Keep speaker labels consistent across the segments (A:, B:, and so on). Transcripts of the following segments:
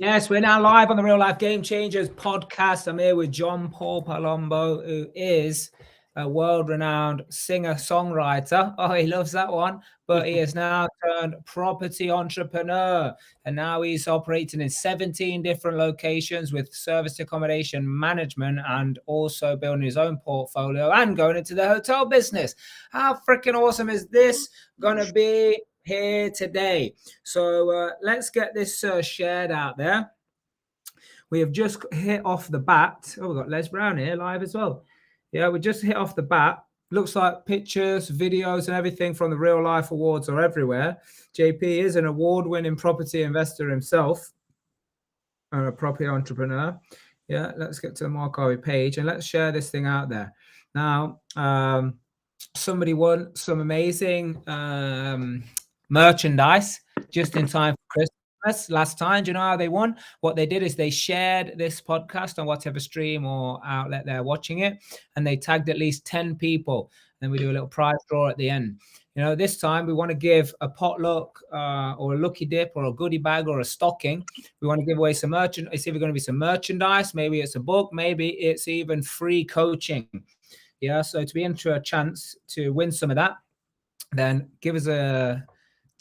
A: Yes, we're now live on the Real Life Gamechangers podcast. I'm here with John Paul Palombo, who is a world-renowned singer-songwriter. Oh, he loves that one. But he has now turned property entrepreneur. And now he's operating in 17 different locations with serviced accommodation management and also building his own portfolio and going into the hotel business. How freaking awesome is this going to be here today? So let's get this shared out there. We have just hit off the bat. Oh, we've got Les Brown here live as well. Yeah, we just hit off the bat. Looks like pictures, videos, and everything from the Real Life Awards are everywhere. JP is an award-winning property investor himself and a property entrepreneur. Yeah, let's get to the Markovi page and let's share this thing out there. Now, somebody won some amazing merchandise just in time for Christmas last time. Do you know how they won? What they did is they shared this podcast on whatever stream or outlet they're watching it, and they tagged at least 10 people. Then we do a little prize draw at the end. You know, this time we want to give a potluck or a lucky dip or a goodie bag or a stocking. We want to give away some merchandise. It's either going to be some merchandise, maybe it's a book, maybe it's even free coaching. Yeah, so to be into a chance to win some of that, then give us a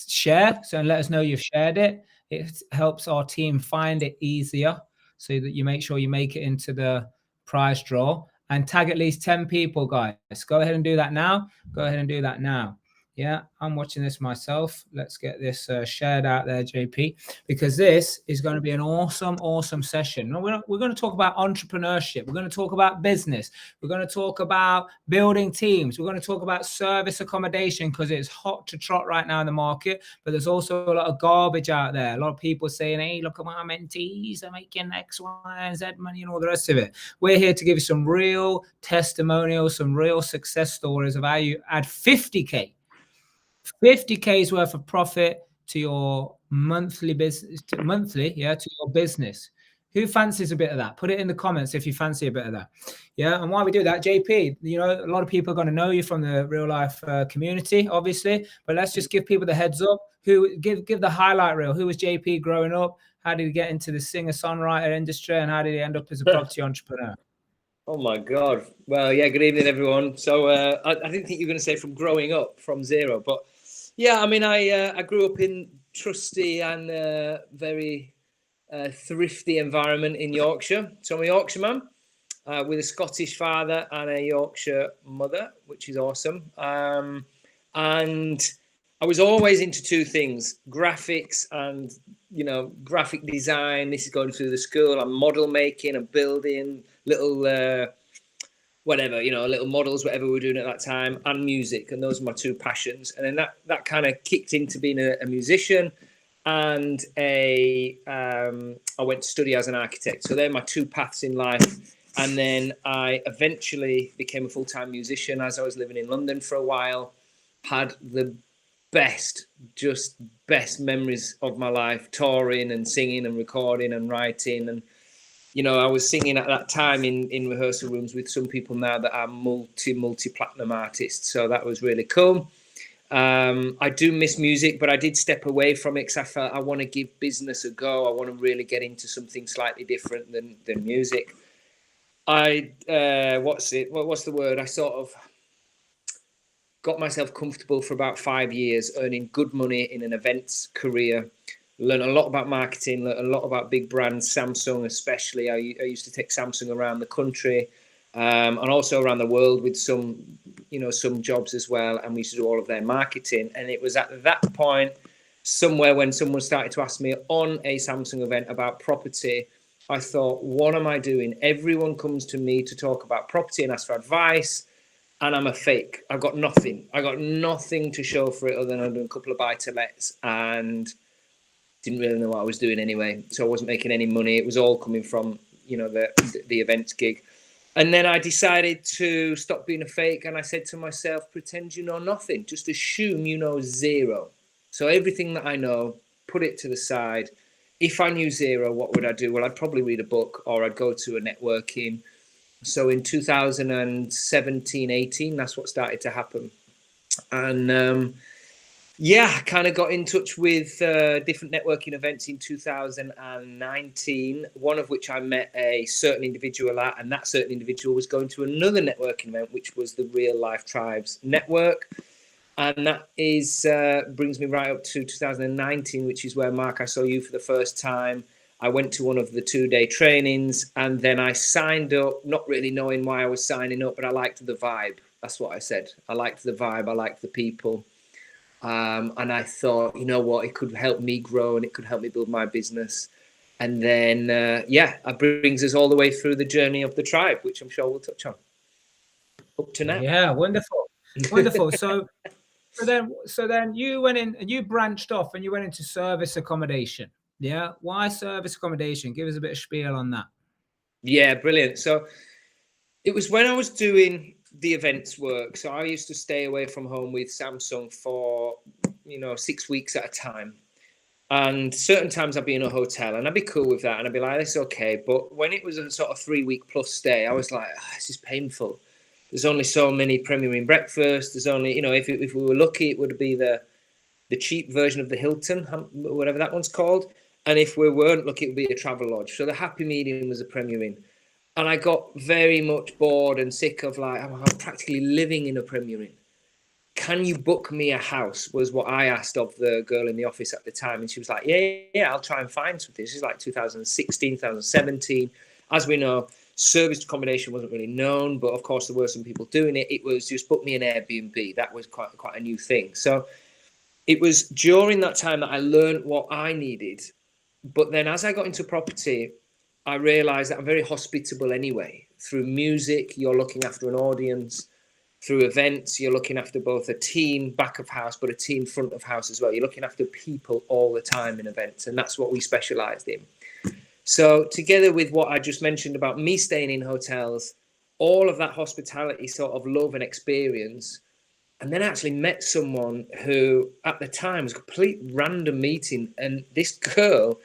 A: share. So let us know you've shared it. It helps our team find it easier so that you make sure you make it into the prize draw and tag at least 10 people, guys. Go ahead and do that now. Go ahead and do that now. Yeah, I'm watching this myself. Let's get this shared out there, JP, because this is going to be an awesome session. We're going to talk about entrepreneurship. We're going to talk about business. We're going to talk about building teams. We're going to talk about service accommodation because it's hot to trot right now in the market, but there's also a lot of garbage out there. A lot of people saying, hey, look at my mentees. They're making X, Y, and Z money and all the rest of it. We're here to give you some real testimonials, some real success stories of how you add 50K's worth of profit to your monthly business, to your business. Who fancies a bit of that? Put it in the comments if you fancy a bit of that. Yeah, and while we do that, JP, you know, a lot of people are going to know you from the real life community, obviously, but let's just give people the heads up. Give the highlight reel. Who was JP growing up? How did he get into the singer-songwriter industry, and how did he end up as a property entrepreneur?
B: Oh my God. Well, yeah, good evening, everyone. So I didn't think you were going to say from growing up from zero, but yeah, I mean, I grew up in trusty and very thrifty environment in Yorkshire. So I'm a Yorkshire man with a Scottish father and a Yorkshire mother, which is awesome. And I was always into two things, graphics and, you know, graphic design. This is going through the school. I'm model making and building little whatever, you know, little models, whatever we were doing at that time, and music. And those are my two passions. And then that kind of kicked into being a musician, and I went to study as an architect. So they're my two paths in life. And then I eventually became a full-time musician as I was living in London for a while. Had the best memories of my life, touring and singing and recording and writing. And you know, I was singing at that time in rehearsal rooms with some people now that are multi-platinum artists. So that was really cool. I do miss music, but I did step away from it because I felt I want to give business a go. I want to really get into something slightly different than music. What's the word? I sort of got myself comfortable for about 5 years, earning good money in an events career. Learned a lot about marketing, learned a lot about big brands, Samsung especially. I used to take Samsung around the country and also around the world with some jobs as well. And we used to do all of their marketing. And it was at that point somewhere when someone started to ask me on a Samsung event about property, I thought, what am I doing? Everyone comes to me to talk about property and ask for advice. And I'm a fake. I've got nothing. I got nothing to show for it other than I've done a couple of buy-to-lets and didn't really know what I was doing anyway. So I wasn't making any money. It was all coming from, you know, the events gig. And then I decided to stop being a fake. And I said to myself, pretend you know nothing. Just assume you know zero. So everything that I know, put it to the side. If I knew zero, what would I do? Well, I'd probably read a book or I'd go to a networking. So in 2017, 18, that's what started to happen. And Yeah, I kind of got in touch with different networking events in 2019, one of which I met a certain individual at, and that certain individual was going to another networking event, which was the Real Life Tribes Network. And that is brings me right up to 2019, which is where, Mark, I saw you for the first time. I went to one of the 2-day trainings, and then I signed up, not really knowing why I was signing up, but I liked the vibe. That's what I said. I liked the vibe. I liked the people. And I thought, you know what, it could help me grow and it could help me build my business. And then, it brings us all the way through the journey of the tribe, which I'm sure we'll touch on up to now.
A: Yeah, wonderful. Wonderful. So then you went in and you branched off and you went into service accommodation. Yeah. Why service accommodation? Give us a bit of spiel on that.
B: Yeah, brilliant. So it was when I was doing the events work. So I used to stay away from home with Samsung for, 6 weeks at a time. And certain times I'd be in a hotel and I'd be cool with that. And I'd be like, this is okay. But when it was a sort of 3-week plus stay, I was like, this is painful. There's only so many Premier Inn breakfasts. There's only, if we were lucky, it would be the cheap version of the Hilton, whatever that one's called. And if we weren't lucky, it would be a travel lodge. So the happy medium was a Premier Inn. And I got very much bored and sick of I'm practically living in a Premier Inn. Can you book me a house? Was what I asked of the girl in the office at the time. And she was like, yeah, I'll try and find something. This is like 2016, 2017. As we know, serviced accommodation wasn't really known, but of course there were some people doing it. It was just book me an Airbnb. That was quite a new thing. So it was during that time that I learned what I needed. But then as I got into property, I realized that I'm very hospitable anyway. Through music, you're looking after an audience. Through events, you're looking after both a team back of house, but a team front of house as well. You're looking after people all the time in events, and that's what we specialized in. So together with what I just mentioned about me staying in hotels, all of that hospitality sort of love and experience, and then I actually met someone who at the time was a complete random meeting, and this girl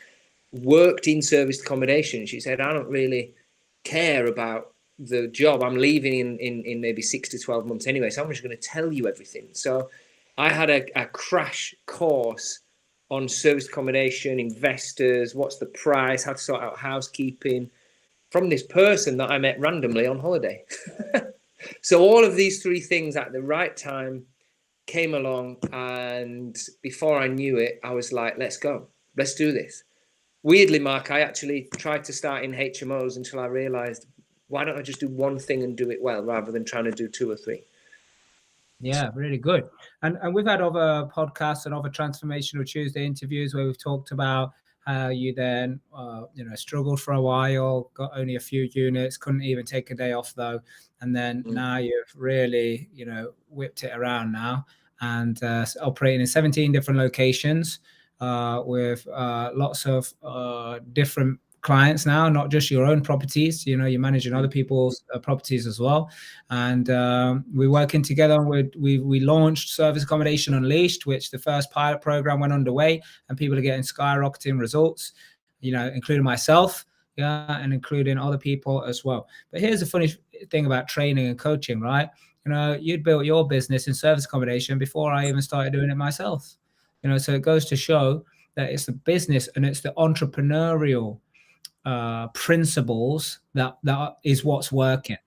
B: worked in serviced accommodation. She said, I don't really care about the job. I'm leaving in maybe 6 to 12 months anyway, so I'm just going to tell you everything. So I had a crash course on serviced accommodation, investors, what's the price, how to sort out housekeeping, from this person that I met randomly on holiday. So all of these 3 things at the right time came along, and before I knew it, I was like, let's go, let's do this. Weirdly, Mark, I actually tried to start in HMOs until I realized, why don't I just do one thing and do it well rather than trying to do 2 or 3?
A: Yeah, really good. And we've had other podcasts and other Transformational Tuesday interviews where we've talked about how you then, struggled for a while, got only a few units, couldn't even take a day off though. And then now you've really, whipped it around now and operating in 17 different locations with lots of different clients now, not just your own properties. You're managing other people's properties as well. And we're working together. We launched Service Accommodation Unleashed, which the first pilot program went underway, and people are getting skyrocketing results, including myself, and including other people as well. But here's the funny thing about training and coaching, right? You'd built your business in service accommodation before I even started doing it myself. So it goes to show that it's the business and it's the entrepreneurial principles that is what's working.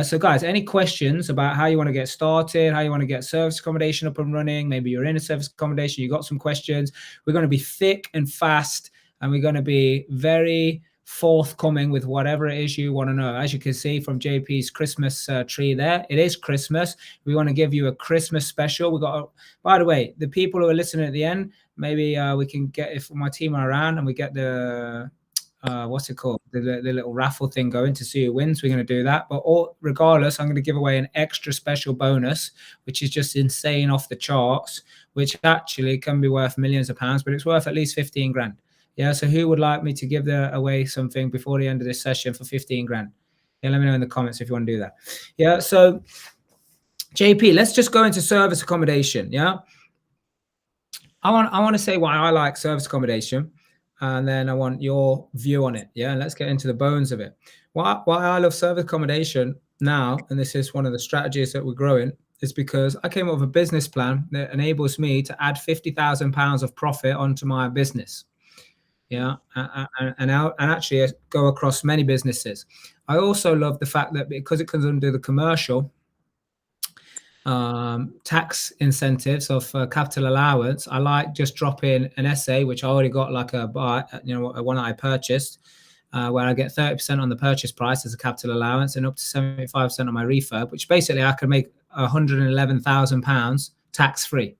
A: So guys, any questions about how you want to get started, how you want to get service accommodation up and running? Maybe you're in a service accommodation, you got some questions. We're going to be thick and fast, and we're going to be very forthcoming with whatever it is you want to know. As you can see from JP's Christmas tree there, it is Christmas. We want to give you a Christmas special. We got, by the way, the people who are listening at the end, maybe we can get, if my team are around and we get the what's it called, the little raffle thing going to see who wins, we're going to do that. But regardless, I'm going to give away an extra special bonus, which is just insane, off the charts, which actually can be worth millions of pounds, but it's worth at least 15 grand. So who would like me to give away something before the end of this session for 15 grand? Let me know in the comments if you want to do that. So JP, let's just go into service accommodation. I want to say why I like service accommodation, and then I want your view on it. And let's get into the bones of it. Why I love service accommodation now, and this is one of the strategies that we're growing, is because I came up with a business plan that enables me to add £50,000 of profit onto my business. Yeah, and actually go across many businesses. I also love the fact that because it comes under the commercial tax incentives of capital allowance, I like just dropping an essay, which I already got like a buy, one that I purchased, where I get 30% on the purchase price as a capital allowance and up to 75% on my refurb, which basically I could make £111,000 tax free.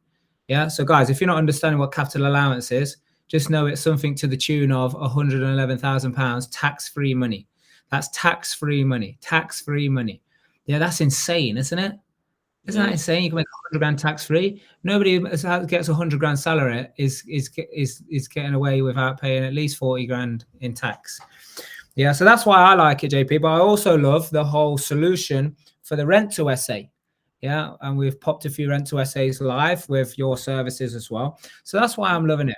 A: Yeah. So guys, if you're not understanding what capital allowance is, just know it's something to the tune of £111,000 tax-free money. That's tax-free money. Tax-free money. Yeah, that's insane, isn't it? Isn't that insane? You can make 100 grand tax-free. Nobody gets 100 grand salary is getting away without paying at least 40 grand in tax. Yeah, so that's why I like it, JP. But I also love the whole solution for the rent to SA. Yeah, and we've popped a few rent to SAs live with your services as well. So that's why I'm loving it.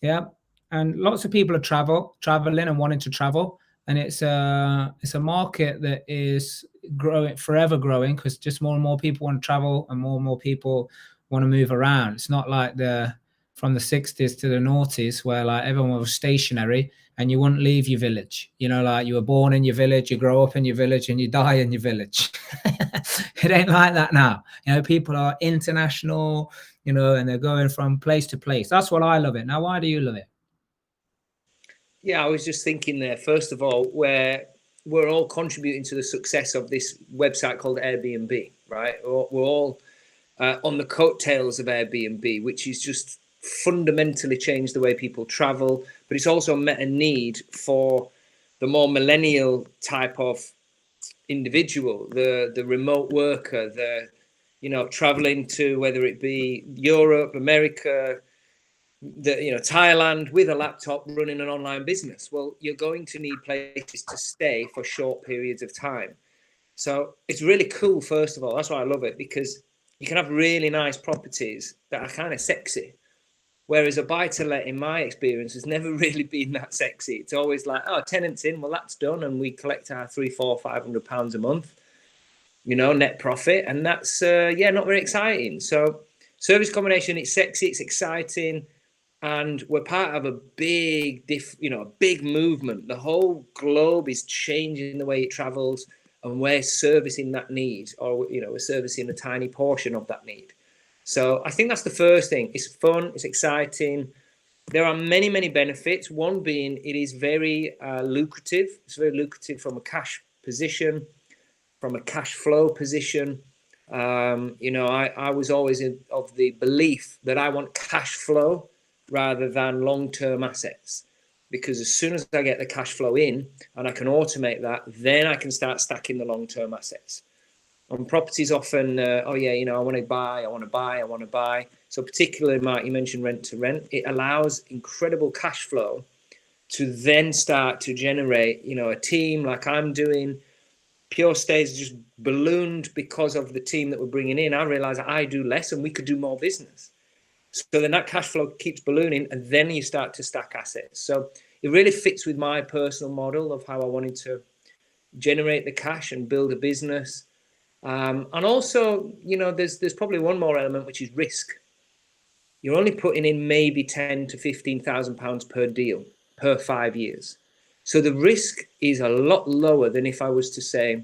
A: Yeah, and lots of people are traveling and wanting to travel, and it's a market that is growing, forever growing, because just more and more people want to travel and more people want to move around. It's not like from the 60s to the noughties where like everyone was stationary and you wouldn't leave your village. You know, like you were born in your village, you grow up in your village, and you die in your village. It ain't like that now. You know, people are international, you know, and they're going from place to place. That's what I love it. Now, why do you love it?
B: Yeah, I was just thinking there, first of all, where we're all contributing to the success of this website called Airbnb, right? We're all on the coattails of Airbnb, which is just fundamentally changed the way people travel, but it's also met a need for the more millennial type of individual, the remote worker, traveling to, whether it be Europe, America, Thailand, with a laptop running an online business. Well, you're going to need places to stay for short periods of time. So it's really cool, first of all. That's why I love it, because you can have really nice properties that are kind of sexy. Whereas a buy-to-let, in my experience, has never really been that sexy. It's always like, oh, tenants in, well, that's done, and we collect our £300, £400, £500 a month, net profit, and that's not very exciting. So, service accommodation, it's sexy, it's exciting, and we're part of a big, big movement. The whole globe is changing the way it travels, and we're servicing that need, or we're servicing a tiny portion of that need. So I think that's the first thing. It's fun, it's exciting. There are many, many benefits. One being it is very lucrative. It's very lucrative from a cash position, from a cash flow position. I was always of the belief that I want cash flow rather than long-term assets, because as soon as I get the cash flow in and I can automate that, then I can start stacking the long-term assets. On properties, often, I want to buy. So particularly, Mark, you mentioned rent to rent. It allows incredible cash flow to then start to generate, a team like I'm doing. PureStay is just ballooned because of the team that we're bringing in. I realize I do less and we could do more business. So then that cash flow keeps ballooning, and then you start to stack assets. So it really fits with my personal model of how I wanted to generate the cash and build a business. And also, there's probably one more element, which is risk. You're only putting in maybe £10,000 to £15,000 per deal per 5 years. So the risk is a lot lower than if I was to say,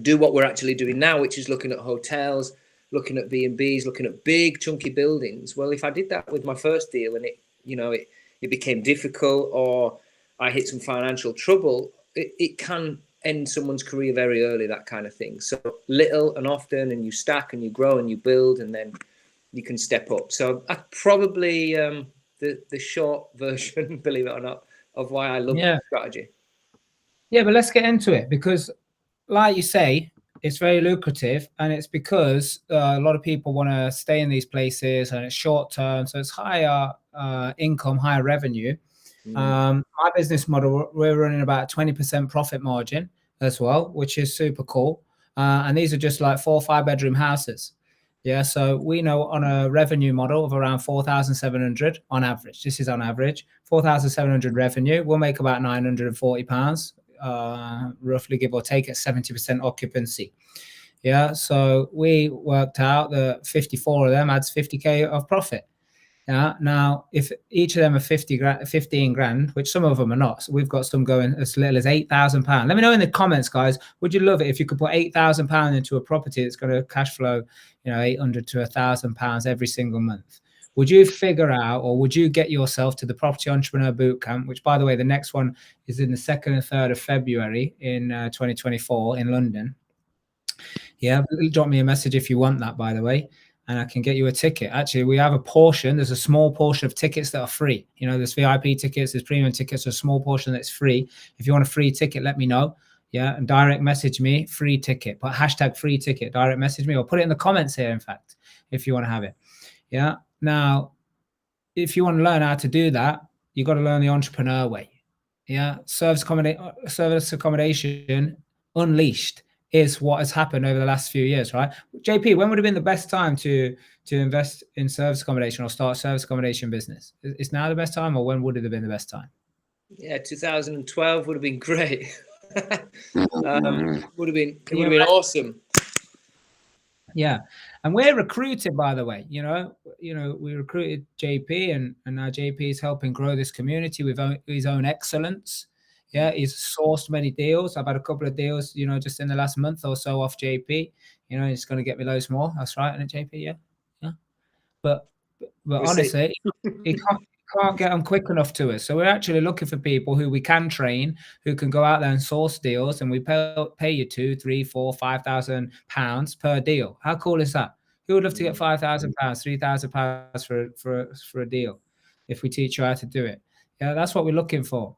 B: do what we're actually doing now, which is looking at hotels, looking at B&Bs, looking at big chunky buildings. Well, if I did that with my first deal and it became difficult, or I hit some financial trouble, it can end someone's career very early, that kind of thing. So little and often, and you stack and you grow and you build, and then you can step up. So that's probably the short version, believe it or not, of why I love this strategy.
A: Yeah, but let's get into it, because like you say, it's very lucrative, and it's because a lot of people want to stay in these places, and it's short term, so it's higher income, higher revenue. My business model, we're running about 20% profit margin as well, which is super cool. And these are just like 4 or 5 bedroom houses. Yeah, so we know on a revenue model of around 4,700 on average. This is on average 4,700 revenue. We'll make about £940, roughly, give or take, at 70% occupancy. Yeah, so we worked out that 54 of them adds 50k of profit. Yeah. Now, if each of them are 15 grand, which some of them are not, so we've got some going as little as £8,000. Let me know in the comments, guys. Would you love it if you could put £8,000 into a property that's going to cash flow, £800 to £1,000 every single month? Would you figure out, or would you get yourself to the Property Entrepreneur Bootcamp, which, by the way, the next one is in the 2nd and 3rd of February in 2024 in London? Yeah, drop me a message if you want that, by the way, and I can get you a ticket. Actually, we have a portion. There's a small portion of tickets that are free. There's VIP tickets, there's premium tickets, a small portion that's free. If you want a free ticket, let me know. Yeah, and direct message me, free ticket. Put hashtag free ticket, direct message me, or put it in the comments here, in fact, if you want to have it. Yeah. Now, if you want to learn how to do that, you got to learn the entrepreneur way. Yeah. Service accommodation unleashed is what has happened over the last few years, right? JP, when would have been the best time to invest in service accommodation or start a service accommodation business? Is now the best time, or when would it have been the best time?
B: Yeah, 2012 would have been great. Would have been awesome.
A: Yeah, and we're recruited, by the way. We recruited JP, and now JP is helping grow this community with his own excellence. Yeah, he's sourced many deals. I've had a couple of deals, just in the last month or so off JP. He's going to get me loads more. That's right, isn't it, JP? Yeah. But honestly, he can't get them quick enough to us. So we're actually looking for people who we can train, who can go out there and source deals, and we pay you £2,000, £3,000, £4,000, £5,000 per deal. How cool is that? Who would love to get £5,000, £3,000 for a deal if we teach you how to do it? Yeah, that's what we're looking for.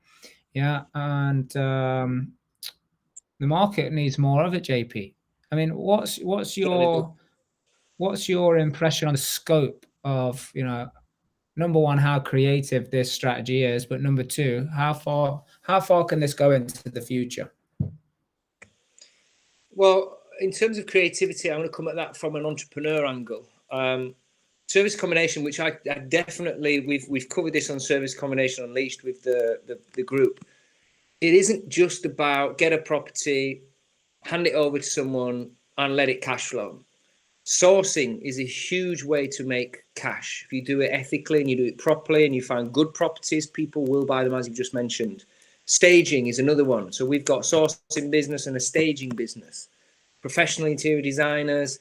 A: Yeah, and the market needs more of it, JP. I mean, what's your impression on the scope of, number one, how creative this strategy is, but number two, how far can this go into the future?
B: Well, in terms of creativity, I'm going to come at that from an entrepreneur angle. Service accommodation, which I definitely, we've covered this on Service Accommodation Unleashed with the group. It isn't just about get a property, hand it over to someone and let it cash flow. Sourcing is a huge way to make cash. If you do it ethically and you do it properly and you find good properties, people will buy them, as you've just mentioned. Staging is another one. So we've got a sourcing business and a staging business. Professional interior designers,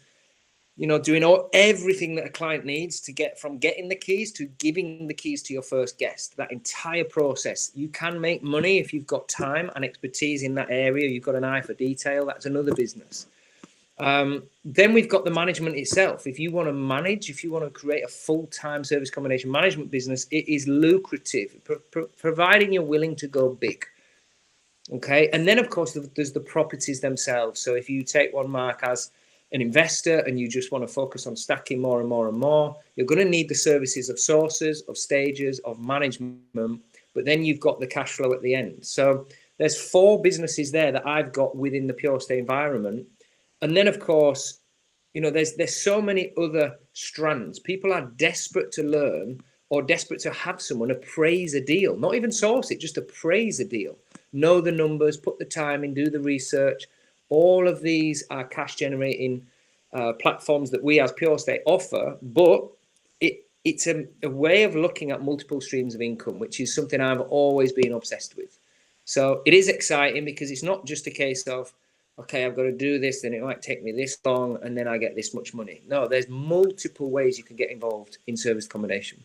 B: doing everything that a client needs to get from getting the keys to giving the keys to your first guest. That entire process. You can make money if you've got time and expertise in that area. You've got an eye for detail. That's another business. Then we've got the management itself. If you want to manage, if you want to create a full-time service accommodation management business, it is lucrative, providing you're willing to go big. Okay. And then, of course, there's the properties themselves. So if you take one, Mark, as an investor and you just want to focus on stacking more and more and more, you're going to need the services of sources, of stages, of management, but then you've got the cash flow at the end. So there's 4 businesses there that I've got within the PureStay environment. And then, of course, there's so many other strands. People are desperate to learn or desperate to have someone appraise a deal, not even source it, just appraise a deal, know the numbers, put the time in, do the research. All of these are cash generating platforms that we as PureStay offer, but it's a way of looking at multiple streams of income, which is something I've always been obsessed with. So it is exciting because it's not just a case of, okay, I've got to do this, then it might take me this long, and then I get this much money. No, there's multiple ways you can get involved in service accommodation.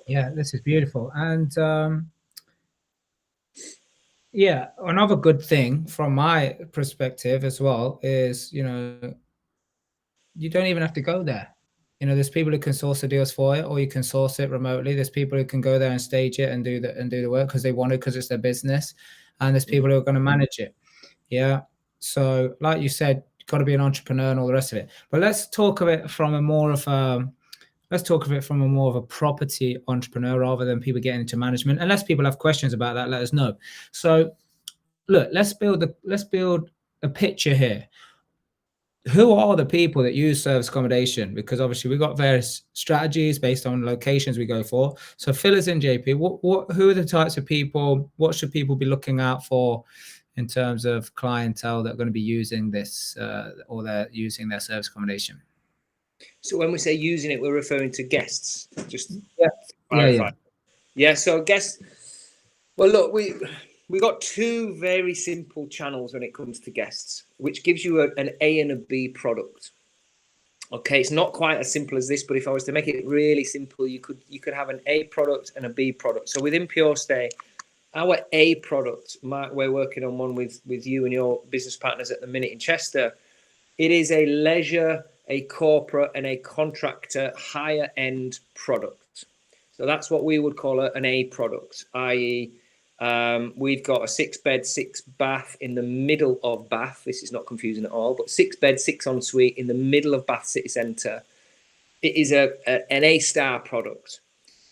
A: Yeah, this is beautiful. And yeah, another good thing from my perspective as well is, you don't even have to go there. There's people who can source the deals for it, or you can source it remotely. There's people who can go there and stage it and do the work because they want it, because it's their business. And there's people who are going to manage it. Yeah. So like you said, you've got to be an entrepreneur and all the rest of it. But let's talk of it from a more of a property entrepreneur rather than people getting into management. Unless people have questions about that, let us know. So look, let's build a picture here. Who are the people that use service accommodation? Because obviously we've got various strategies based on locations we go for. So fill us in, JP. Who are the types of people? What should people be looking out for in terms of clientele that are going to be using this or they're using their service accommodation?
B: So when we say using it, we're referring to guests. Just
A: Yeah.
B: to clarify. Yeah. So guests. Well, look, we got two very simple channels when it comes to guests, which gives you an A and a B product. Okay, it's not quite as simple as this, but if I was to make it really simple, you could have an A product and a B product. So within PureStay, our A product, Mark, we're working on one with you and your business partners at the minute in Chester. It is a leisure, a corporate, and a contractor higher end product. So that's what we would call an A product, i.e., we've got a 6-bed, 6-bath in the middle of Bath. This is not confusing at all, but 6-bed, 6-ensuite in the middle of Bath city centre. It is an A-star product.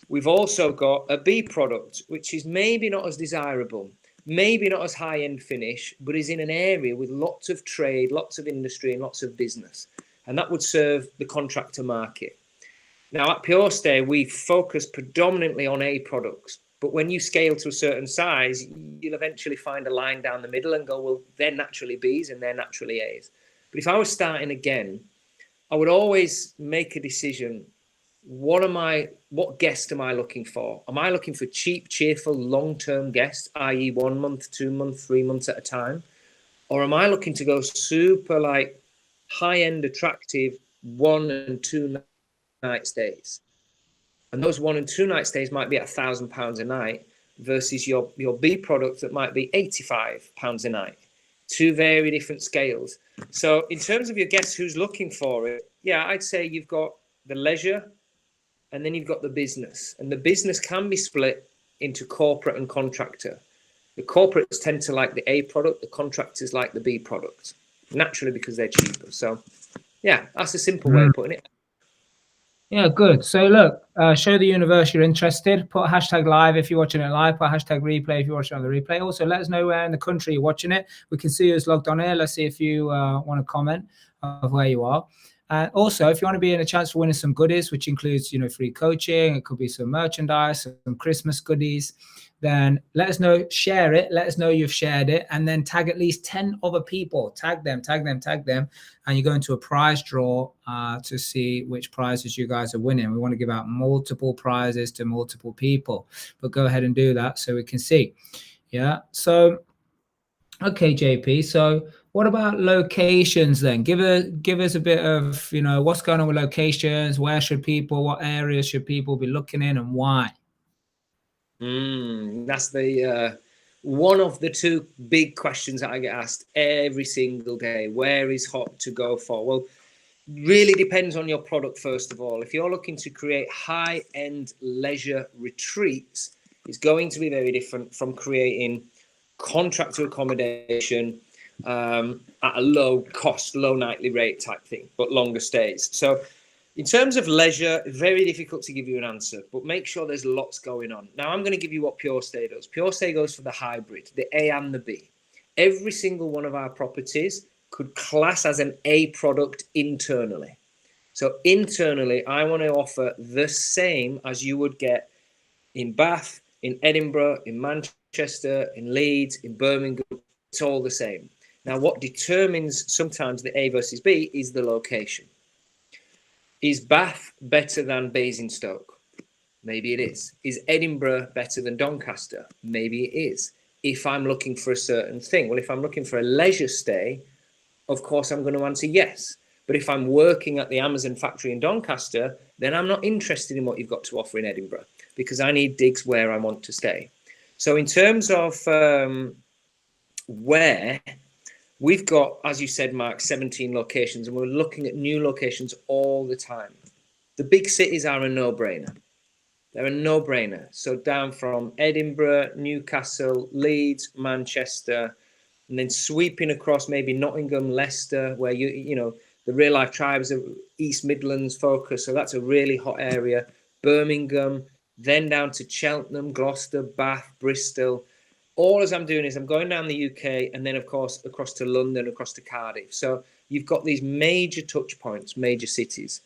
B: We've also got a B product, which is maybe not as desirable, maybe not as high-end finish, but is in an area with lots of trade, lots of industry, and lots of business. And that would serve the contractor market. Now, at PureStay, we focus predominantly on A products. But when you scale to a certain size, you'll eventually find a line down the middle and go, well, they're naturally Bs and they're naturally As. But if I was starting again, I would always make a decision. What guest am I looking for? Am I looking for cheap, cheerful, long-term guests, i.e. 1 month, 2 months, 3 months at a time? Or am I looking to go super like high-end, attractive 1 and 2 night stays? And those 1 and 2 night stays might be at £1,000 a night versus your B product that might be £85 a night. Two very different scales. So in terms of your guests who's looking for it, yeah, I'd say you've got the leisure and then you've got the business. And the business can be split into corporate and contractor. The corporates tend to like the A product, the contractors like the B product, naturally because they're cheaper. So yeah, that's a simple way of putting it.
A: Yeah, good. So look, show the universe you're interested. Put hashtag live if you're watching it live. Put hashtag replay if you're watching on the replay. Also, let us know where in the country you're watching it. We can see who's logged on here. Let's see if you want to comment of where you are. Also, if you want to be in a chance for winning some goodies, which includes, free coaching, it could be some merchandise, some Christmas goodies, then let us know, share it, let us know you've shared it, and then tag at least 10 other people. Tag them, and you go into a prize draw to see which prizes you guys are winning. We want to give out multiple prizes to multiple people, but go ahead and do that so we can see. Yeah, so okay, JP, so what about locations then? Give us a bit of, what's going on with locations, what areas should people be looking in and why?
B: That's the one of the two big questions that I get asked every single day. Where is hot to go for? Well, really depends on your product, first of all. If you're looking to create high-end leisure retreats, it's going to be very different from creating contractor accommodation at a low cost, low nightly rate type thing, but longer stays. So in terms of leisure, very difficult to give you an answer, but make sure there's lots going on. Now, I'm going to give you what PureStay does. PureStay goes for the hybrid, the A and the B. Every single one of our properties could class as an A product internally. So internally, I want to offer the same as you would get in Bath, in Edinburgh, in Manchester, in Leeds, in Birmingham. It's all the same. Now, what determines sometimes the A versus B is the location. Is Bath better than Basingstoke? Maybe it is. Is Edinburgh better than Doncaster? Maybe it is. If I'm looking for a certain thing. Well, if I'm looking for a leisure stay, of course, I'm going to answer yes. But if I'm working at the Amazon factory in Doncaster, then I'm not interested in what you've got to offer in Edinburgh because I need digs where I want to stay. So in terms of where, we've got, as you said, Mark, 17 locations, and we're looking at new locations all the time. The big cities are a no-brainer. They're a no-brainer. So down from Edinburgh, Newcastle, Leeds, Manchester, and then sweeping across maybe Nottingham, Leicester, where the real life tribes are East Midlands focus. So that's a really hot area. Birmingham, then down to Cheltenham, Gloucester, Bath, Bristol. All as I'm doing is I'm going down the UK and then, of course, across to London, across to Cardiff. So you've got these major touch points, major cities.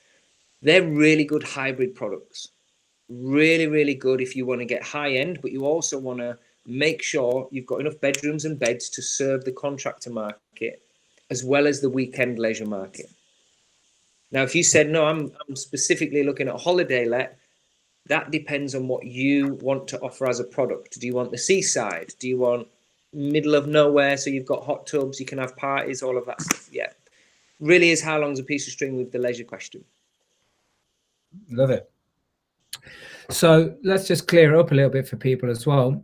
B: They're really good hybrid products. Really, really good if you want to get high end, but you also want to make sure you've got enough bedrooms and beds to serve the contractor market as well as the weekend leisure market. Now, if you said, no, I'm specifically looking at holiday let, that depends on what you want to offer as a product. Do you want the seaside? Do you want middle of nowhere, so you've got hot tubs, you can have parties, all of that stuff? Yeah. Really is how long's a piece of string with the leisure question.
A: Love it. So let's just clear up a little bit for people as well.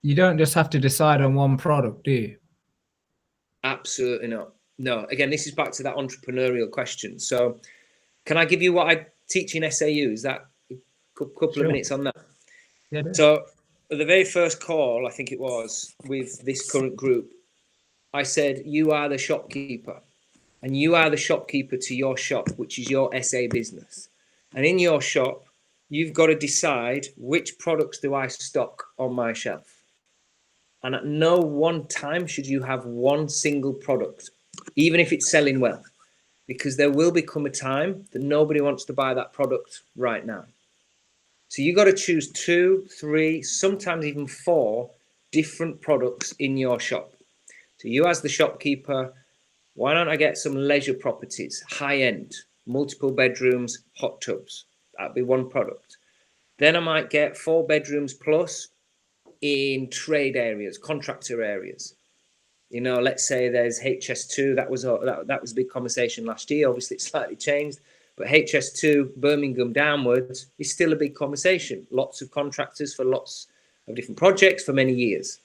A: You don't just have to decide on one product, do you?
B: Absolutely not. No. Again, this is back to that entrepreneurial question. So can I give you what I teach in SAU? Is that a couple of minutes on that?
A: Yeah.
B: So at the very first call, I think it was, with this current group, I said, you are the shopkeeper, and you are the shopkeeper to your shop, which is your SA business. And in your shop, you've got to decide which products do I stock on my shelf. And at no one time should you have one single product, even if it's selling well, because there will become a time that nobody wants to buy that product right now. So you got to choose 2, 3, sometimes even 4 different products in your shop. So you as the shopkeeper, why don't I get some leisure properties, high end, multiple bedrooms, hot tubs? That'd be one product. Then I might get 4 bedrooms plus in trade areas, contractor areas. You know, let's say there's HS2. That was a big conversation last year. Obviously, it's slightly changed, but HS2, Birmingham downwards, is still a big conversation. Lots of contractors for lots of different projects for many years.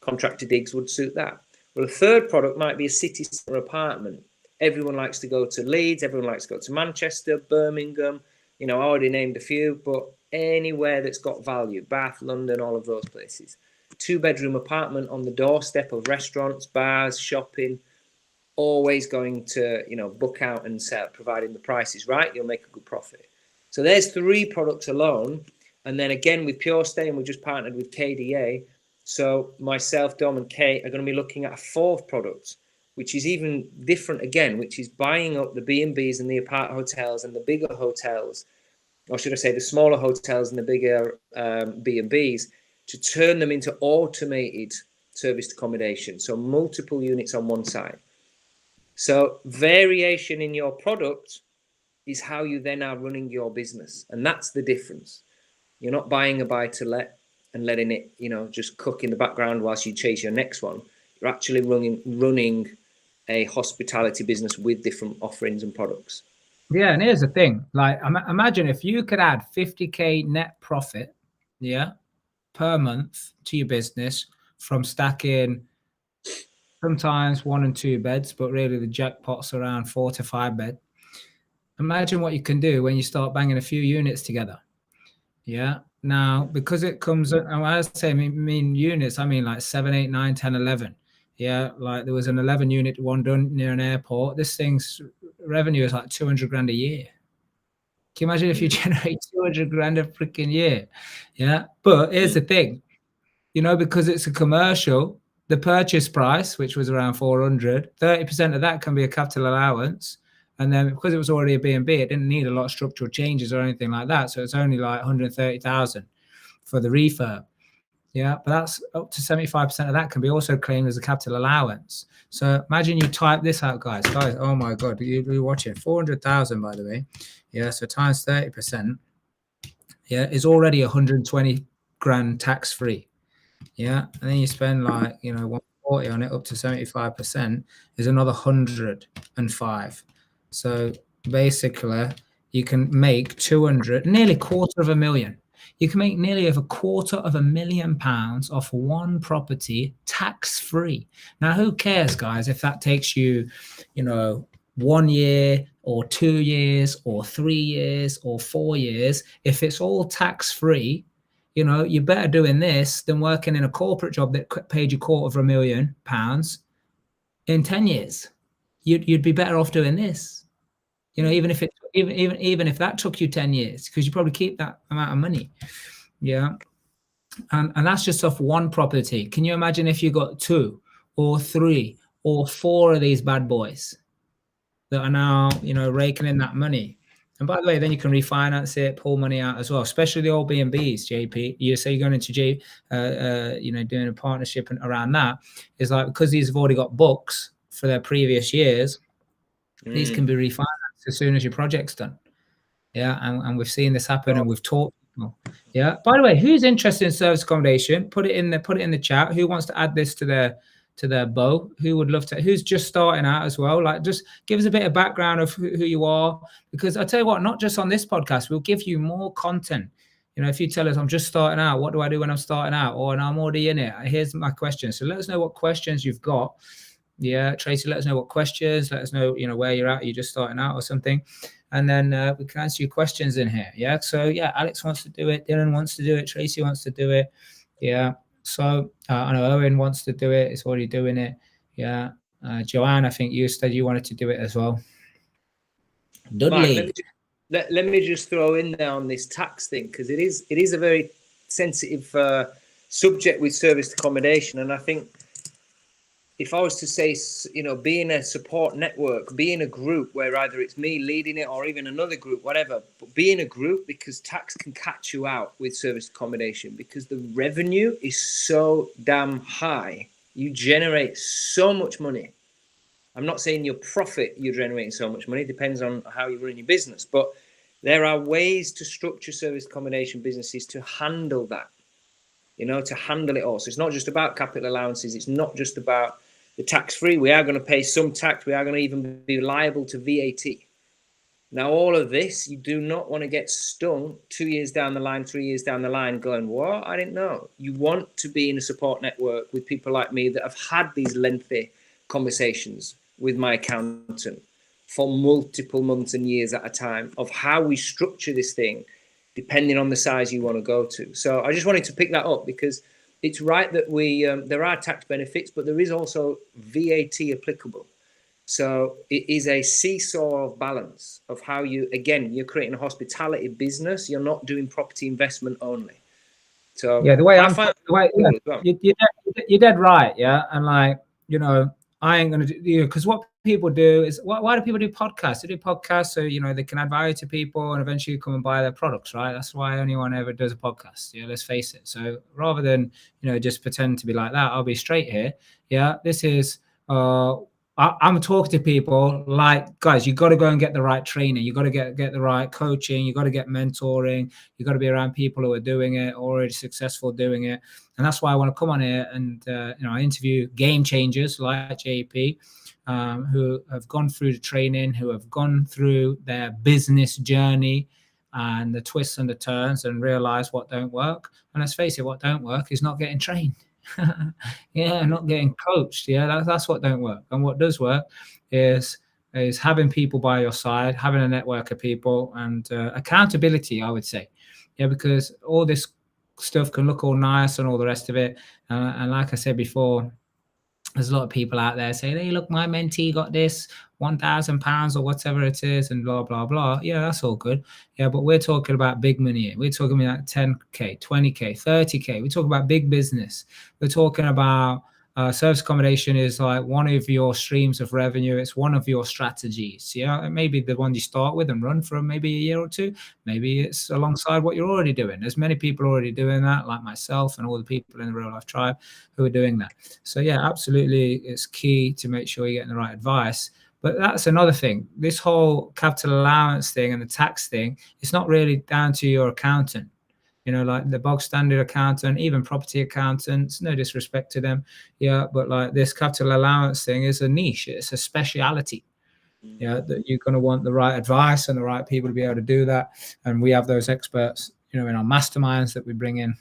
B: Contractor digs would suit that. Well, a third product might be a city centre apartment. Everyone likes to go to Leeds. Everyone likes to go to Manchester, Birmingham. You know, I already named a few, but anywhere that's got value, Bath, London, all of those places. 2-bedroom apartment on the doorstep of restaurants, bars, shopping, always going to, you know, book out and sell, providing the price is right, you'll make a good profit. So there's 3 products alone. And then again with PureStay, and we just partnered with KDA. So myself, Dom and Kate are going to be looking at a 4th product, which is even different again, which is buying up the B&Bs and the apart hotels and the bigger hotels, or should I say the smaller hotels and the bigger B&Bs, to turn them into automated serviced accommodation. So multiple units on one side. So variation in your product is how you then are running your business. And that's the difference. You're not buying a buy to let and letting it, you know, just cook in the background whilst you chase your next one. You're actually running a hospitality business with different offerings and products.
A: Yeah, and here's the thing. Like, imagine if you could add 50K net profit, per month to your business from stacking sometimes 1 and 2 beds, but really the jackpot's around 4 to 5 bed. Imagine what you can do when you start banging a few units together. Yeah. Now, because it comes, and when I say mean units, I mean like 7, 8, 9, 10, 11. Yeah. Like there was an 11 unit one done near an airport. This thing's revenue is like 200 grand a year. Can you imagine if you generate 200 grand a freaking year? Yeah. But here's the thing, you know, because it's a commercial, the purchase price, which was around 400, 30% of that can be a capital allowance. And then because it was already a B&B, it didn't need a lot of structural changes or anything like that. So it's only like 130,000 for the refurb. Yeah, but that's up to 75% of that can be also claimed as a capital allowance. So imagine you type this out, guys. Oh my God, you watch it. 400,000, by the way. Yeah, so times 30%. Yeah, is already 120 grand tax free. Yeah, and then you spend like, you know, 140 on it, up to 75% is another 105. So basically, you can make 200, nearly £250,000. You can make nearly over £250,000 off one property tax-free. Now, who cares, guys, if that takes you, you know, 1 year or 2 years or 3 years or 4 years? If it's all tax-free, you know, you're better doing this than working in a corporate job that paid you £250,000 in 10 years. You'd be better off doing this. You know, even if that took you 10 years, because you probably keep that amount of money. Yeah. And that's just off one property. Can you imagine if you got 2 or 3 or 4 of these bad boys that are now, you know, raking in that money? And by the way, then you can refinance it, pull money out as well, especially the old B&Bs, JP. You say you're going into doing a partnership around that. Is like, because these have already got books for their previous years, these can be refinanced as soon as your project's done. Yeah, and we've seen this happen, and we've taught people. Yeah. By the way, who's interested in service accommodation? Put it in the chat. Who wants to add this to their bow? Who would love to? Who's just starting out as well? Like, just give us a bit of background of who you are, because I tell you what, not just on this podcast, we'll give you more content. You know, if you tell us I'm just starting out, what do I do when I'm starting out? Or I'm already in it. Here's my question. So let us know what questions you've got. Yeah, Tracy, let us know what questions. Let us know, where you're at. You're just starting out or something. And then we can answer your questions in here. Yeah. So yeah, Alex wants to do it. Dylan wants to do it. Tracy wants to do it. Yeah. So I know Owen wants to do it. It's already doing it. Yeah. Joanne, I think you said you wanted to do it as well. Dudley.
B: Mike, let me just throw in there on this tax thing, because it is a very sensitive subject with serviced accommodation. And I think if I was to say, being a support network, being a group where either it's me leading it or even another group, whatever, but being a group, because tax can catch you out with service accommodation, because the revenue is so damn high. You generate so much money. I'm not saying your profit, you're generating so much money. It depends on how you run your business. But there are ways to structure service accommodation businesses to handle that, to handle it all. So it's not just about capital allowances. It's not just about the tax-free. We are going to pay some tax. We are going to even be liable to VAT. Now, all of this, you do not want to get stung 2 years down the line, 3 years down the line going, what? I didn't know. You want to be in a support network with people like me that have had these lengthy conversations with my accountant for multiple months and years at a time of how we structure this thing, depending on the size you want to go to. So I just wanted to pick that up, because it's right that there are tax benefits, but there is also VAT applicable. So it is a seesaw of balance of how you're creating a hospitality business. You're not doing property investment only. So
A: yeah, you're dead right. Yeah. And I ain't going to do, because what people do is, why do people do podcasts? They do podcasts so, they can add value to people and eventually come and buy their products, right? That's why anyone ever does a podcast. Yeah, let's face it. So rather than, just pretend to be like that, I'll be straight here. Yeah, this is, I'm talking to people like, guys, you got to go and get the right training. You got to get the right coaching. You got to get mentoring. You got to be around people who are doing it, already successful doing it. And that's why I want to come on here and, I interview Gamechangers like JP, who have gone through the training, who have gone through their business journey and the twists and the turns and realize what don't work. And let's face it, what don't work is not getting trained. Yeah, not getting coached. Yeah, that's what don't work. And what does work is having people by your side, having a network of people, and accountability, I would say. Yeah, because all this stuff can look all nice and all the rest of it. And like I said before, there's a lot of people out there saying, hey, look, my mentee got this £1,000 or whatever it is, and blah, blah, blah. Yeah, that's all good. Yeah, but we're talking about big money here. We're talking about 10K, 20K, 30K. We're talking about big business. We're talking about service accommodation is like one of your streams of revenue. It's one of your strategies. Yeah, it may be the one you start with and run for maybe a year or two. Maybe it's alongside what you're already doing. There's many people already doing that, like myself and all the people in the Real Life Tribe who are doing that. So yeah, absolutely, it's key to make sure you're getting the right advice. But that's another thing. This whole capital allowance thing and the tax thing, it's not really down to your accountant. Like the bog standard accountant, even property accountants, no disrespect to them. Yeah, but like this capital allowance thing is a niche. It's a speciality. Yeah, that you're going to want the right advice and the right people to be able to do that. And we have those experts, in our masterminds that we bring in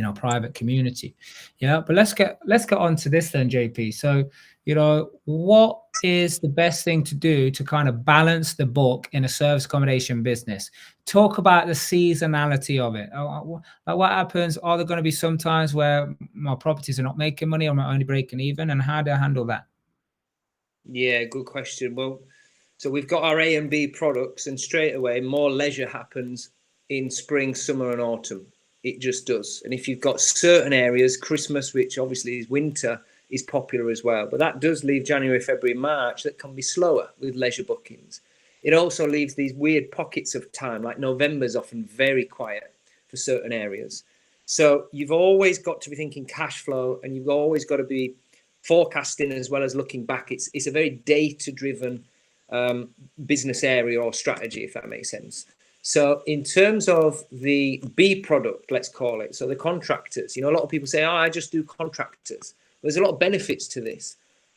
A: our private community. Yeah, but let's get on to this then, JP. So, what is the best thing to do to kind of balance the book in a service accommodation business? Talk about the seasonality of it. Like what happens? Are there going to be some times where my properties are not making money or I'm only breaking even? And how do I handle that?
B: Yeah, good question. Well, so we've got our A and B products, and straight away more leisure happens in spring, summer and autumn. It just does. And if you've got certain areas, Christmas, which obviously is winter, is popular as well. But that does leave January, February, March that can be slower with leisure bookings. it also leaves these weird pockets of time, like November's often very quiet for certain areas. So you've always got to be thinking cash flow, and you've always got to be forecasting as well as looking back. It's a very data-driven business area or strategy, if that makes sense. So in terms of the B product, let's call it, so the contractors, a lot of people say, oh, I just do contractors. There's a lot of benefits to this.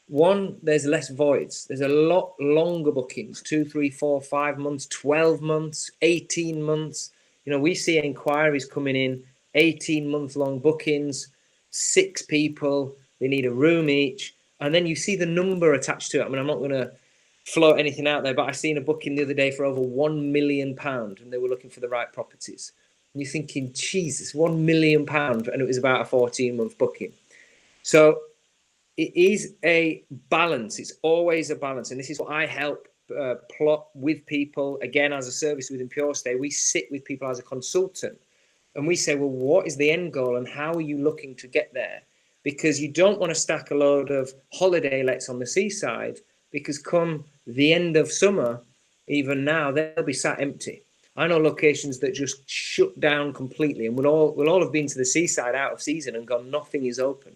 B: One, there's less voids. There's a lot longer bookings, 2, 3, 4, 5 months, 12 months, 18 months. We see inquiries coming in, 18-month long bookings, 6 people, they need a room each. And then you see the number attached to it. I mean, I'm not going to float anything out there, but I seen a booking the other day for over £1 million, and they were looking for the right properties. And you're thinking, Jesus, £1 million, and it was about a 14-month booking. So it is a balance. It's always a balance. And this is what I help plot with people. Again, as a service within PureStay, we sit with people as a consultant, and we say, well, what is the end goal and how are you looking to get there? Because you don't want to stack a load of holiday lets on the seaside, because come the end of summer, even now, they'll be sat empty. I know locations that just shut down completely, and we'll all have been to the seaside out of season and gone, nothing is open.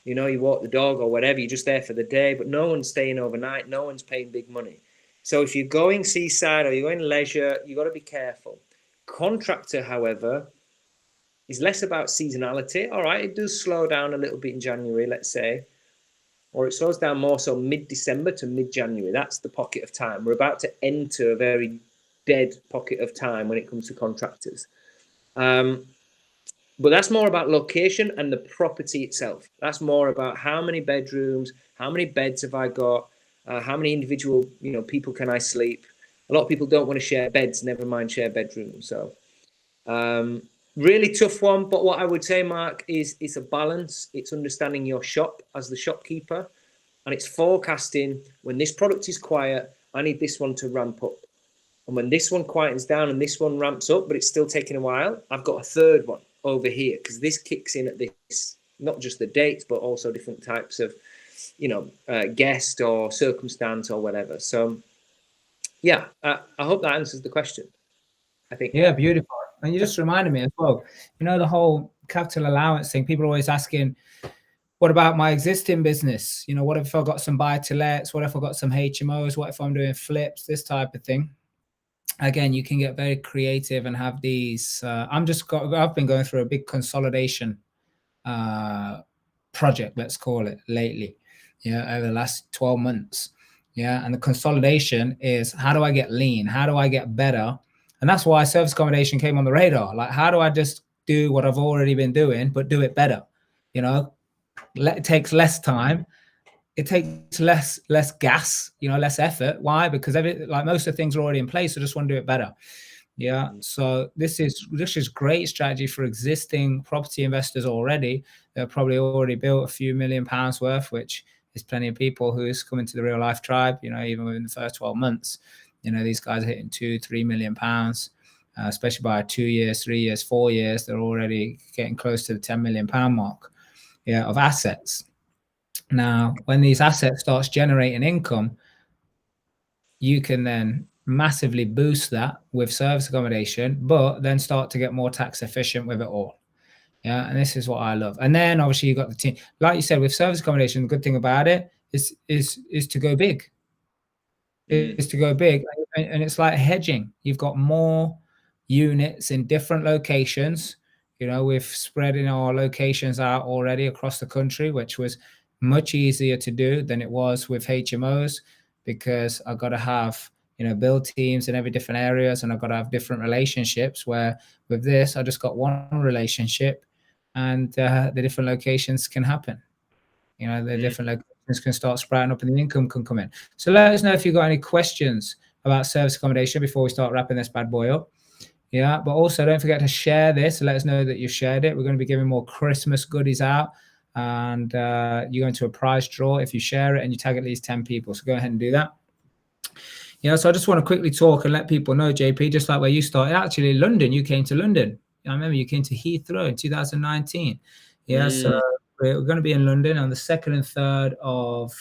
B: You walk the dog or whatever, you're just there for the day, but no one's staying overnight, no one's paying big money. So if you're going seaside or you're going leisure, you've got to be careful. Contractor, however, is less about seasonality. All right, it does slow down a little bit in January, let's say, or it slows down more so mid-December to mid-January. That's the pocket of time. We're about to enter a very dead pocket of time when it comes to contractors. But that's more about location and the property itself. That's more about how many bedrooms, how many beds have I got, how many individual people can I sleep. A lot of people don't want to share beds, never mind share bedrooms. So really tough one. But what I would say, Mark, is it's a balance. It's understanding your shop as the shopkeeper, and it's forecasting when this product is quiet, I need this one to ramp up. And when this one quietens down and this one ramps up, but it's still taking a while, I've got a third one over here, because this kicks in at this, not just the dates, but also different types of, guest or circumstance or whatever. So, yeah, I hope that answers the question. I think.
A: Yeah, beautiful. And you just reminded me as well, the whole capital allowance thing. People are always asking, what about my existing business? What if I got some buy-to-lets? What if I got some HMOs? What if I'm doing flips? This type of thing. Again, you can get very creative and have these. I've been going through a big consolidation project, let's call it, lately, over the last 12 months. And the consolidation is, how do I get lean? How do I get better? And that's why service accommodation came on the radar. Like, how do I just do what I've already been doing, but do it better? It takes less time. It takes less gas, less effort. Why? Because most of the things are already in place. So just want to do it better. So this is great strategy for existing property investors already. They've probably already built a few £1 million worth, which is plenty of people who's coming to the real life tribe. Even within the first 12 months, these guys are hitting £2-3 million, especially by 2 years, 3 years, 4 years. They're already getting close to the £10 million mark, of assets. Now, when these assets starts generating income, you can then massively boost that with service accommodation, but then start to get more tax efficient with it all. And this is what I love. And then obviously you got the team, like you said, with service accommodation. The good thing about it is to go big. Is to go big, and it's like hedging. You've got more units in different locations. We've spreading our locations out already across the country, which was much easier to do than it was with HMOs, because I've got to have build teams in every different areas, and I've got to have different relationships. Where with this, I just got one relationship, and the different locations can happen. The different locations can start sprouting up, and the income can come in. So let us know if you've got any questions about service accommodation before we start wrapping this bad boy up. But also don't forget to share this and let us know that you shared it. We're going to be giving more Christmas goodies out, and you go into a prize draw if you share it and you tag at least 10 people. So go ahead and do that. So I just want to quickly talk and let people know, JP, just like where you started. Actually, London, you came to London. I remember you came to Heathrow in 2019. So we're going to be in London on the 2nd and 3rd of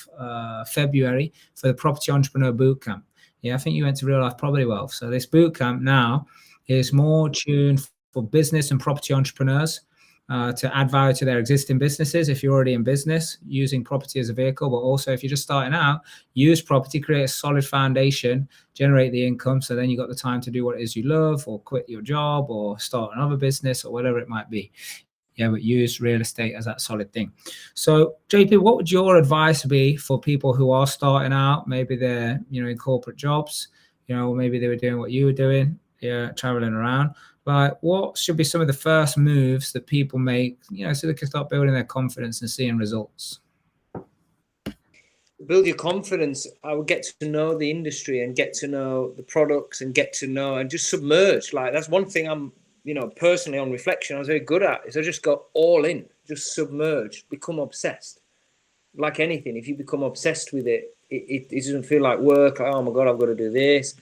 A: February for the Property Entrepreneur Bootcamp. Yeah, I think you went to Real Life Property Wealth. So this boot camp now is more tuned for business and property entrepreneurs to add value to their existing businesses. If you're already in business, using property as a vehicle, but also if you're just starting out, use property, create a solid foundation, generate the income. So then you've got the time to do what it is you love, or quit your job, or start another business, or whatever it might be. Yeah, but use real estate as that solid thing. So JP, what would your advice be for people who are starting out? Maybe they're, in corporate jobs, maybe they were doing what you were doing, traveling around. Like, what should be some of the first moves that people make, so they can start building their confidence and seeing results?
B: Build your confidence. I would get to know the industry and get to know the products and get to know and just submerge. Like, that's one thing I'm, personally on reflection, I was very good at, is I just got all in, just submerge, become obsessed. Like anything, if you become obsessed with it, it doesn't feel like work. Like, oh my God, I've got to do this.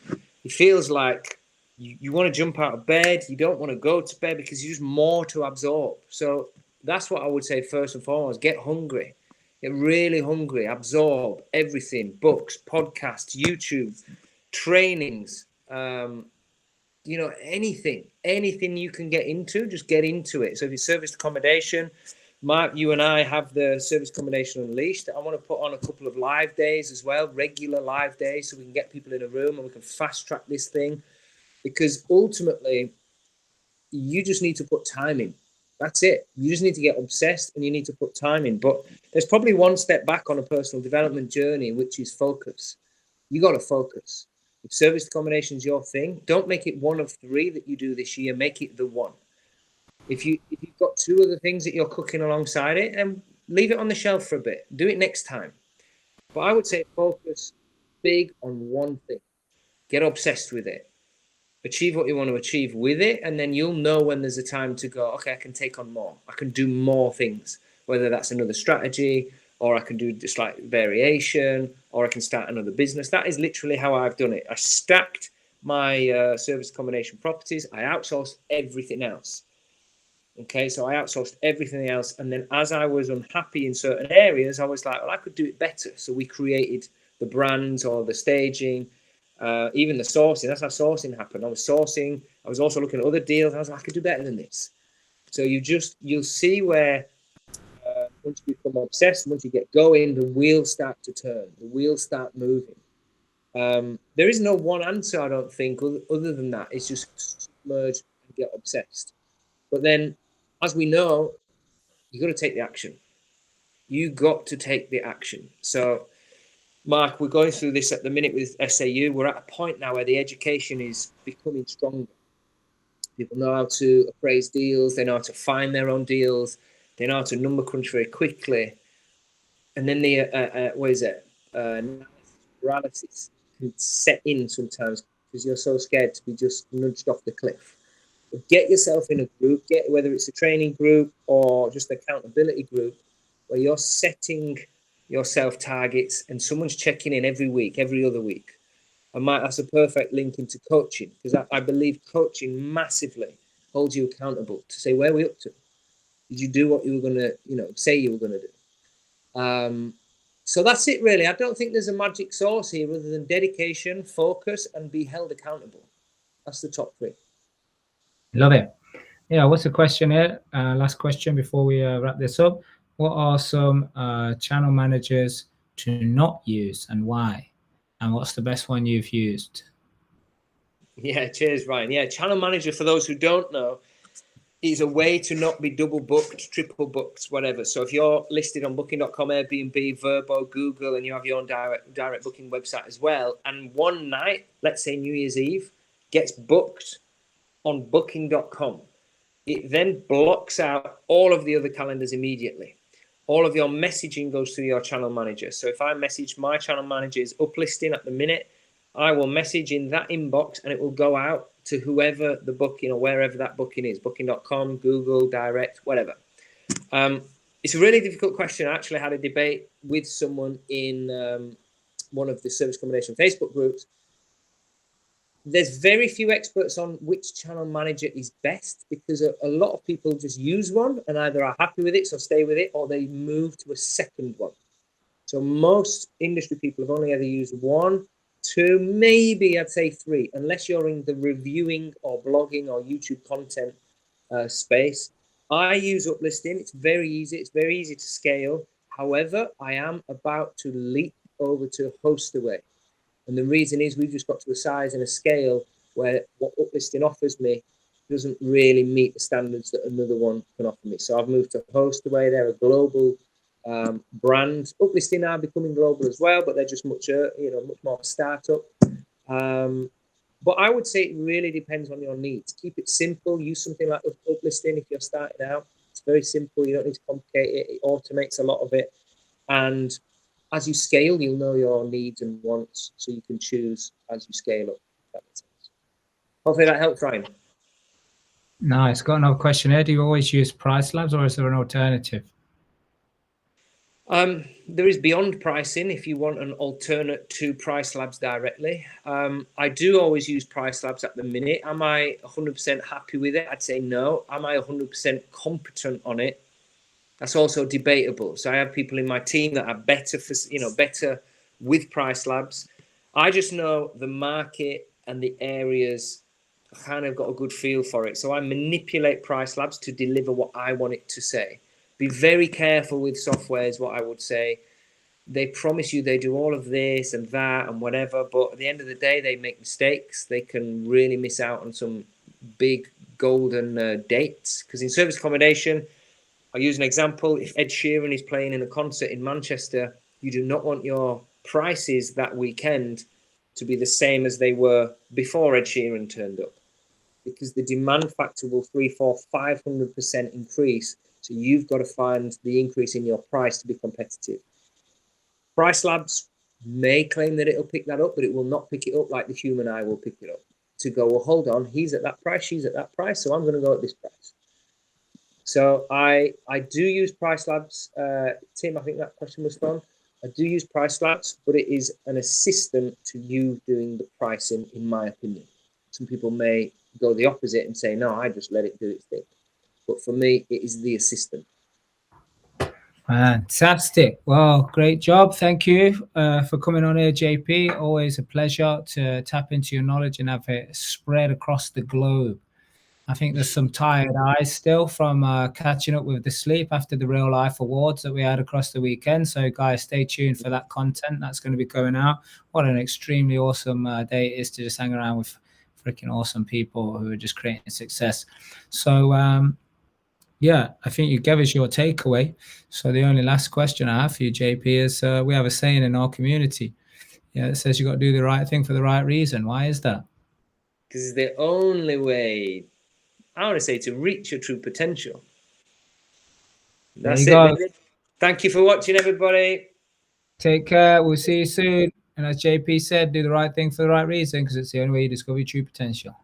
B: It feels like you want to jump out of bed. You don't want to go to bed because there's just more to absorb. So that's what I would say first and foremost. Get hungry. Get really hungry. Absorb everything. Books, podcasts, YouTube, trainings, anything you can get into, just get into it. So if you serviced accommodation, Mark, you and I have the Serviced Accommodation Unleashed. I want to put on a couple of live days as well, regular live days, so we can get people in a room and we can fast track this thing. Because ultimately, you just need to put time in. That's it. You just need to get obsessed and you need to put time in. But there's probably one step back on a personal development journey, which is focus. You got to focus. If serviced accommodation is your thing, don't make it one of 3 that you do this year. Make it the one. If you've got 2 other things that you're cooking alongside it, and leave it on the shelf for a bit. Do it next time. But I would say focus big on one thing. Get obsessed with it. Achieve what you want to achieve with it, and then you'll know when there's a time to go, okay, I can take on more. I can do more things, whether that's another strategy, or I can do just like variation, or I can start another business. That is literally how I've done it. I stacked my service accommodation properties. I outsourced everything else. Okay, so I outsourced everything else. And then as I was unhappy in certain areas, I was like, well, I could do it better. So we created the brands or the staging, even the sourcing. That's how sourcing happened. I was sourcing. I was also looking at other deals. I was like, I could do better than this. So you'll see where once you become obsessed, once you get going, the wheels start to turn. The wheels start moving. There is no one answer, I don't think, other than that. It's just submerge and get obsessed. But then, as we know, you've got to take the action. You got to take the action. So, Mark, we're going through this at the minute with SAU. We're at a point now where the education is becoming stronger. People know how to appraise deals. They know how to find their own deals. They know how to number crunch very quickly. And then the, paralysis can set in sometimes because you're so scared to be just nudged off the cliff. Get yourself in a group, whether it's a training group or just an accountability group, where you're setting yourself targets and someone's checking in every week, every other week. And that's a perfect link into coaching, because I believe coaching massively holds you accountable to say, where are we up to? Did you do what you were going to, say you were going to do? So that's it, really. I don't think there's a magic sauce here other than dedication, focus, and be held accountable. That's the top 3.
A: Love it. Yeah, what's the question here? Last question before we wrap this up. What are some channel managers to not use and why? And what's the best one you've used?
B: Yeah, cheers, Ryan. Yeah, channel manager, for those who don't know, is a way to not be double booked, triple booked, whatever. So if you're listed on Booking.com, Airbnb, Verbo, Google, and you have your own direct booking website as well, and one night, let's say New Year's Eve, gets booked on Booking.com, it then blocks out all of the other calendars immediately. All of your messaging goes through your channel manager. So if I message my channel manager is uplisting at the minute, I will message in that inbox and it will go out to whoever the booking or wherever that booking is, Booking.com, Google, Direct, whatever. It's a really difficult question. I actually had a debate with someone in one of the service accommodation Facebook groups. There's very few experts on which channel manager is best, because a lot of people just use one and either are happy with it, so stay with it, or they move to a second one. So most industry people have only ever used 1, 2, maybe I'd say 3, unless you're in the reviewing or blogging or YouTube content space. I use uplisting. It's very easy. It's very easy to scale. However, I am about to leap over to HostAway. And the reason is we've just got to a size and a scale where what uplisting offers me doesn't really meet the standards that another one can offer me. So I've moved to HostAway. They're a global brand. Uplisting are becoming global as well, but they're just much more startup. But I would say it really depends on your needs. Keep it simple. Use something like uplisting if you're starting out. It's very simple. You don't need to complicate it. It automates a lot of it. And as you scale, you'll know your needs and wants, so you can choose as you scale up. If that makes sense. Hopefully that helps, Ryan.
A: Nice. Got another question here. Do you always use price labs, or is there an alternative?
B: There is beyond pricing if you want an alternate to Price Labs directly. I do always use Price Labs at the minute. Am I 100% happy with it? I'd say no. Am I 100% competent on it? That's also debatable. So I have people in my team that are better with Price Labs. I just know the market and the areas. I kind of got a good feel for it. So I manipulate Price Labs to deliver what I want it to say. Be very careful with software is what I would say. They promise you they do all of this and that and whatever, but at the end of the day, they make mistakes. They can really miss out on some big golden dates. Because in service accommodation, I'll use an example. If Ed Sheeran is playing in a concert in Manchester, you do not want your prices that weekend to be the same as they were before Ed Sheeran turned up. Because the demand factor will 500% increase. So you've got to find the increase in your price to be competitive. Price Labs may claim that it'll pick that up, but it will not pick it up like the human eye will pick it up. To go, well, hold on, he's at that price, she's at that price, so I'm going to go at this price. So I do use Price Labs. Tim, I think that question was from. I do use Price Labs, but it is an assistant to you doing the pricing, in my opinion. Some people may go the opposite and say, no, I just let it do its thing. But for me, it is the assistant.
A: Fantastic. Well, great job. Thank you for coming on here, JP. Always a pleasure to tap into your knowledge and have it spread across the globe. I think there's some tired eyes still from catching up with the sleep after the Real Life Awards that we had across the weekend. So, guys, stay tuned for that content that's going to be going out. What an extremely awesome day it is to just hang around with freaking awesome people who are just creating success. So, yeah, I think you gave us your takeaway. So the only last question I have for you, JP, is we have a saying in our community. Yeah, it says you got to do the right thing for the right reason. Why is that?
B: Because it's the only way, I want to say, to reach your true potential. That's it, David. Thank you for watching, everybody.
A: Take care. We'll see you soon. And as JP said, do the right thing for the right reason, because it's the only way you discover your true potential.